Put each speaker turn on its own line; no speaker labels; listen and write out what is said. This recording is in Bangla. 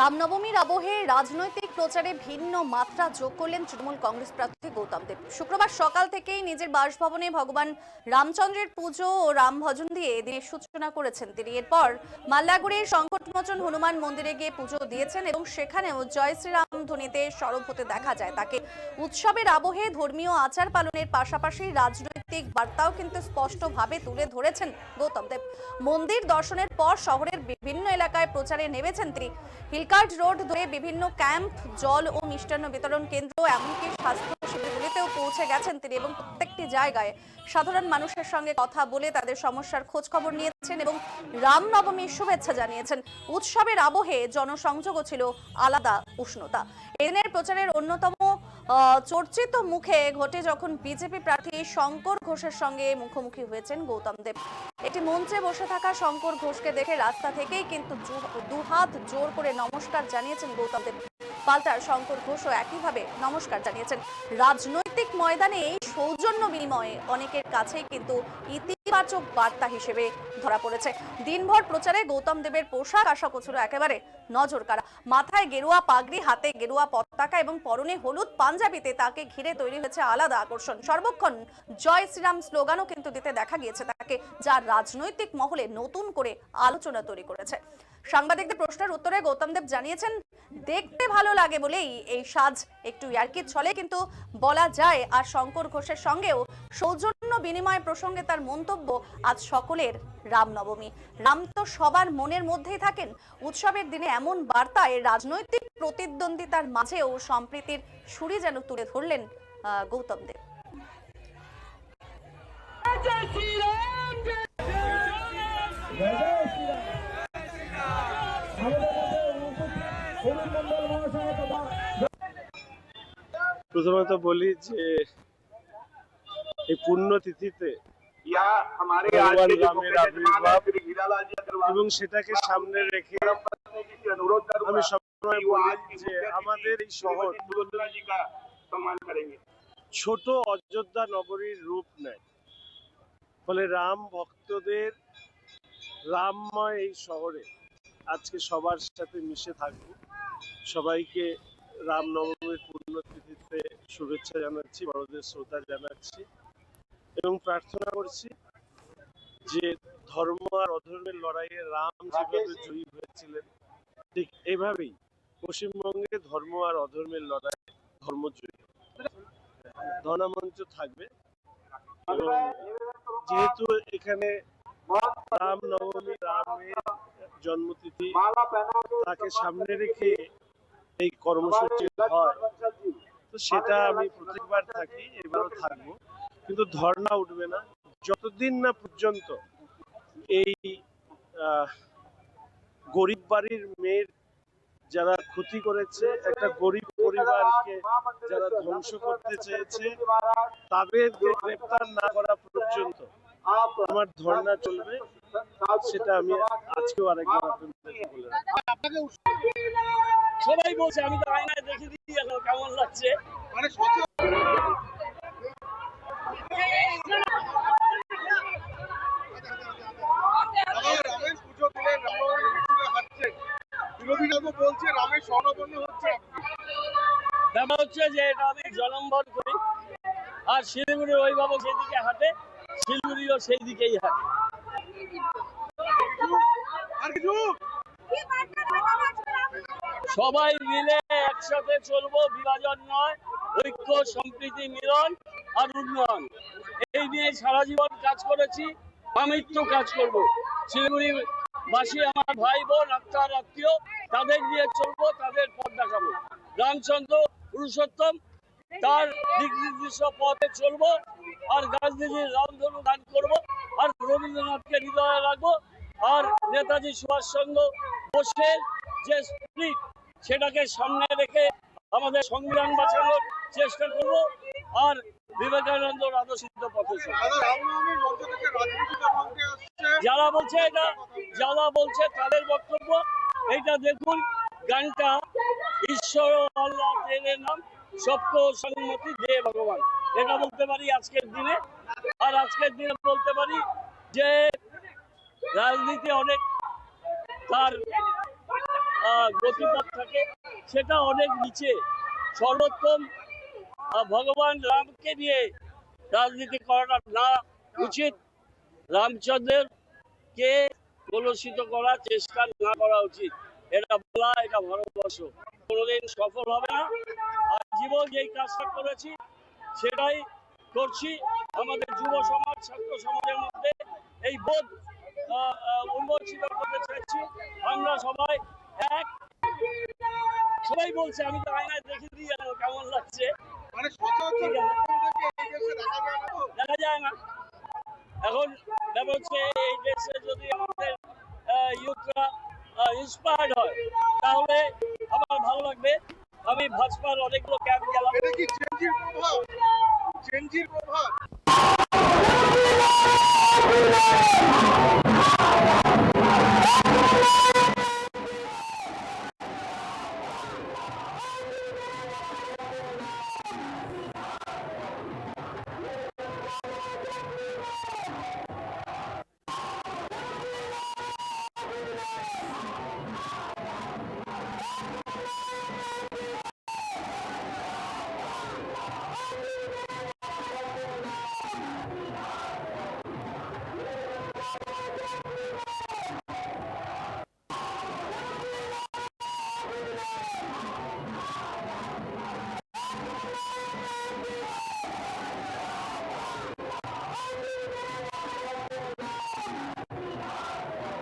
রামনবমীর আবহে রাজনৈতিক প্রচারে ভিন্ন মাত্রা যোগ করলেন তৃণমূল কংগ্রেস প্রার্থী গৌতম দেব। শুক্রবার সকাল থেকেই নিজের বাসভবনে ভগবান রামচন্দ্রের পুজো ও রাম ভজন দিয়ে দিনের সূচনা করেছেন তিনি। এরপর মাল্লাগুড়ির সংকটমোচন হনুমান মন্দিরে গিয়ে পুজো দিয়েছেন এবং সেখানেও জয় শ্রীরাম ধ্বনিতে সরব হতে দেখা যায় তাকে। উৎসবের আবহে ধর্মীয় আচার পালনের পাশাপাশি রাজনৈতিক বার্তাও কিন্তু স্পষ্টভাবে তুলে ধরেছেন গৌতম দেব। মন্দির দর্শনের পর শহরের বিভিন্ন এলাকায় প্রচারে নেমেছেন তিনি। হিলকার্ট রোড ধরে বিভিন্ন ক্যাম্প, জল ও মিষ্টান্ন বিতরণ কেন্দ্র, এমনকি স্বাস্থ্য শিবিরগুলিতেও পৌঁছে গেছেন তিনি এবং প্রত্যেকটি জায়গায় সাধারণ মানুষের সঙ্গে কথা বলে তাদের সমস্যার খোঁজ খবর নিয়েছেন এবং রামনবমীর শুভেচ্ছা জানিয়েছেন। উৎসবের আবহে জনসংযোগও ছিল আলাদা উষ্ণতা। এদিনের প্রচারের অন্যতম চর্চিত মুখে ঘটে যখন বিজেপি প্রার্থী শঙ্কর ঘোষের সঙ্গে মুখোমুখি হয়েছেন গৌতম দেব। একটি মঞ্চে বসে থাকা শঙ্কর ঘোষকে দেখে রাস্তা থেকেই কিন্তু দুহাত জোর করে নমস্কার জানিয়েছেন গৌতম দেব। পাল্টা শঙ্কর ঘোষও একইভাবে নমস্কার জানিয়েছেন। রাজনৈতিক ময়দানে এই সৌজন্য বিনিময়ে অনেকের কাছেই কিন্তু ইতিবাচক বার্তা হিসেবে ধরা পড়েছে। দিনভর প্রচারে গৌতম দেবের পোশাক আশাক ছিল একেবারে নজর কাড়া। মাথায় গেরুয়া পাগড়ি, হাতে গেরুয়া পতাকা এবং পরনে হলুদ পাঞ্জাবিতে তাকে ঘিরে তৈরি হয়েছে আলাদা আকর্ষণ। সর্বক্ষণ জয় শ্রীরাম স্লোগানও কিন্তু দিতে দেখা গিয়েছে তাকে, যা রাজনৈতিক মহলে নতুন করে আলোচনা তৈরি করেছে। সাংবাদিকদের প্রশ্নের উত্তরে গৌতম দেব জানিয়েছেন, দেখতে ভালো লাগে বলেই এই সাজ, একটু ইয়ার্কির ছলে কিন্তু বলা যায়। আর শঙ্কর ঘোষের সঙ্গেও সৌজন্য বিনিময় প্রসঙ্গে তার মন্তব্য, আজ সকলের রামনবমী, রাম তো সবার মনের মধ্যেই থাকেন। উৎসবের দিনে এমন বার্তায় রাজনৈতিক প্রতিদ্বন্দ্বিতার মাঝেও সম্প্রীতির সুরি যেন তুলে ধরলেন গৌতম দেব।
প্রথমত বলি যে এই পুণ্যতিথিতে ভগবান রামের আবির্ভাব এবং সেটাকে সামনে রেখে আমি সবসময় বলি যে আমাদের এই শহর ছোট অযোধ্যা নগরীর রূপ নেয়। ফলে রাম ভক্তদের রামময় এই শহরে আজকে সবার সাথে মিশে থাকবো। সবাইকে রামনবমীর পুণ্যতিথিতে শুভেচ্ছা জানাচ্ছি, বড়দের শ্রদ্ধা জানাচ্ছি এবং প্রার্থনা করছি যে ধর্ম আর অধর্মের লড়াইয়ে রাম যেভাবে জয়ী হয়েছিলেন, ঠিক এইভাবেই পশ্চিমবঙ্গে ধর্ম আর অধর্মের লড়াই ধর্ম জয়ী। ধর্মমঞ্চ থাকবে এবং যেহেতু এখানে রামনবমী, রামের জন্মতিথি, তাকে সামনে রেখে এই কর্মসূচি হয়, তো সেটা আমি প্রত্যেকবার থাকি, এবারও থাকবো। কিন্তু ধর্ণা উঠবে না যতদিন না পর্যন্ত এই গরিব বাড়ির মেয়ের যারা ক্ষতি করেছে, একটা গরিব পরিবারকে যারা ধ্বংস করতে চেয়েছে, তাদেরকে গ্রেফতার না করা পর্যন্ত আমার ধর্ণা চলবে। সেটা আমি আজকেও আরেকবার আপনাদেরকে বলে রাখি।
সবাই বলছে, আমি তো আয়নায় দেখে দিই এখন কেমন লাগছে। মানে ব্যাপার হচ্ছে যে এটা আমি জলম্বর করি, আর শিলিগুড়ির অভিভাবক সেদিকে হাঁটে, শিলিগুড়িও সেই দিকেই হাঁটে। সবাই মিলে একসাথে চলবো, বিভাজন নয়, ঐক্য, সম্প্রীতি, মিলন আর উন্নয়ন, এই নিয়ে সারা জীবন কাজ করেছি, আমৃত্যু কাজ করব। শিলিগুড়ি বাসী আমার ভাই বোন, আত্মার আত্মীয়, তাদের নিয়ে চলবো, তাদের পথ দেখাবো। রামচন্দ্র পুরুষোত্তম, তার দিক নির্দিষ্ট পথে চলবো, আর গান্ধীজির রামধনু গান করবো, আর রবীন্দ্রনাথকে হৃদয়ে রাখবো, আর নেতাজি সুভাষচন্দ্র বোসের যে স্পিরিট, সেটাকে সামনে রেখে আমাদের সংবিধান বাঁচানোর চেষ্টা করব, আর বিবেকানন্দর আদর্শিত পথে যারা বলছে এটা, যারা বলছে তাদের বক্তব্য। এইটা দেখুন, গানটা ঈশ্বর আল্লাহ তেরে নাম সবকো সম্মতি দে ভগবান, এটা বলতে পারি আজকের দিনে। আর আজকের দিনে বলতে পারি যে রাজনীতি অনেক তার গতিপথ থাকে সেটা অনেক নিচে। সর্বোত্তম ভগবান রামকে নিয়ে রাজনীতি করাটা না উচিত। রামচন্দ্রের কে কলুষিত করার চেষ্টা না করা উচিত। এটা বলা, এটা ভারতবর্ষ কোনোদিন সফল হবে না। আর জীবন যেই কাজটা করেছি সেটাই করছি। আমাদের যুব সমাজ, ছাত্র সমাজের মধ্যে এই বোধ উন্মোচিত করতে চাইছি। আমরা সবাই এক। সবাই বলছে, আমি তো আয়নায় দেখে দিই কেমন লাগছে, দেখা যায় না। এখন ব্যাপার হচ্ছে এই দেশে যদি আমাদের ইউথরা ইন্সপায়ার্ড হয় তাহলে আমার ভালো লাগবে। আমি ভাজপার অনেকগুলো ক্যাম্প গেলাম।
এটা কি চেঞ্জির প্রভাব? চেঞ্জির প্রভাব